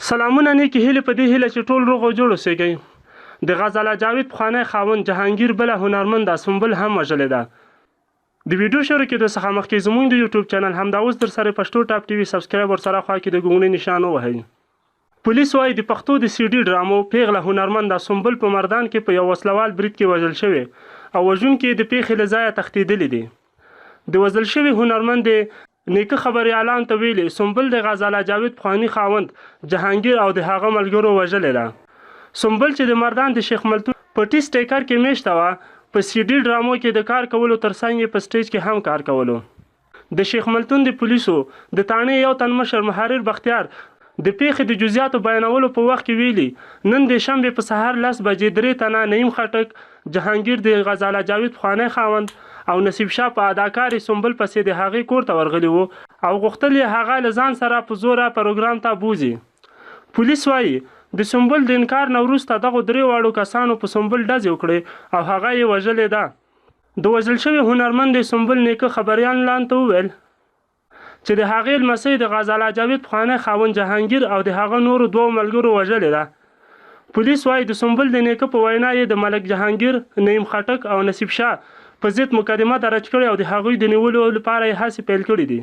سلامونه نیکې هیلې په دې هیله چې ټول روغ او جوړ اوسېږئ. د غزاله جاوید پخوانی خاوند جهانګیر بله هنرمنده سنبل هم وژلې ده. د ویډیو شروع کېدو څخه مخکې زموږ د یوټیوب چینل همدا اوس در سره پښتو ټاپ ټي وي سبسکرایب ورسره خوا کې د ګونګړي نشان ووهئ. پولیس وایي د پښتو د سی ډي ډرامو پیغله هنرمنده سنبل په مردان کې په یو وسلوال برید کې وژل شوې او وژونکي د پیښې له ځایه تښتېدلي دي. د وژل شوې هنرمندې نیکه خبریالانو ته ویلي سنبل د غزاله جاوید پخواني خاوند جهانګیر او د هغه ملګرو وژلې ده. سنبل چې د مردان د شیخ ملتون په ټي سټیکر کې میشته وه په سی ډي ډرامو کې د کار کولو ترڅنګ یې په سټیج کې هم کار کولو. د شیخ ملتون د پولیسو د تانې یو تن مشر محرر بختیار د پیښې د جزئیاتو بیانولو په وخت کې ویلي نن د شنبې په سهار 10 بجې 3 تنه نعیم خټک جهانګیر د غزاله جاوید پخوانی خاوند او نصیب شاه په اداکارې سنبل پسې د هغې کور ته ورغلي وو او غوښتل یې هغه له ځان سره په زوره پروګرام ته بوځي. پولیس وایي د سنبل د انکار نه وروسته دغو 3 واړو کسانو په سنبل ډزې وکړې او هغه یې وژلې ده. د وژل شوې هنرمندې سنبل نیکه خبریالانو ته وویل چې د هغې لمسۍ د غزاله جاوید پخوانی خاوند جهانګیر او د هغه نورو 2 ملګرو وژلې ده. پولیس وایي د سنبل د نیکه په وینا یې د ملک جهانګیر، نعیم خټک او نصیب شاه په ضد مقدمه درج کړې او د هغوی د نیولو لپاره یې هڅې پیل کړې دي.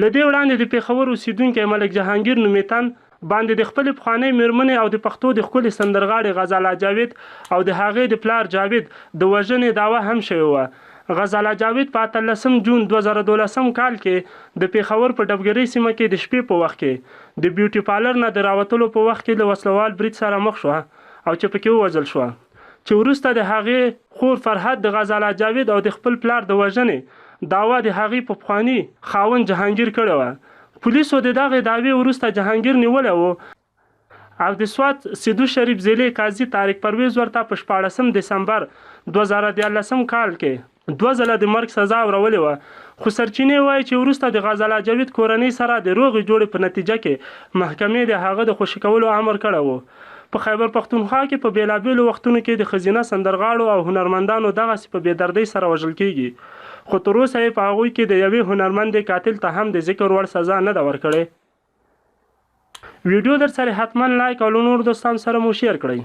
له دې وړاندې د پېښور اوسېدونکی ملک جهانګیر نومیتن باندې د خپلې پخوانۍ مېرمنې او د پښتو د ښکلې سندرغاړې غزاله جاوید او د هغې د پلار جاوید د وژنې دعوه هم شوې وه. غزاله جاوید په 18 جون 2012 کال کې د پېښور په ډبګرۍ سیمه کې د شپې په وخت کې د بیوټي پارلر نه د راوتلو په وخت کې له وسلوال برید سره مخ شوه او چې پکې ووژل شوه، چې وروسته د هغې خور فرحت د غزاله جاوید او د خپل پلار د وژنې دعوه د هغې په پخواني خاوند جهانګیر کړې وه. پولیسو د دغې دعوې وروسته جهانګیر نیولی و او د سوات سیدو شریف ضلع قاضي طارق پرویز ورته په 14 دسمبر 2013 کال کې 2 ځله د مرګ سزا ورولې وه. خو سرچینې وایي چې وروسته د غزاله جاوید کورنۍ سره د روغې جوړې په نتیجه کې محکمې د هغه د خوشي کولو امر کړی و. په خیبر پښتونخوا کې په بیلابیلو وختونو کې د ښځینه سندرغاړو او هنرمندانو دغسې په بېدردۍ سره وژل کیږي، خو تر اوسه یې په هغوی کې د یوې هنرمندې قاتل ته هم د ذکر وړ سزا نه ده ورکړې. ویډیو در سره حتما لایک او له نورو دوستانو سره مو شیر کړئ.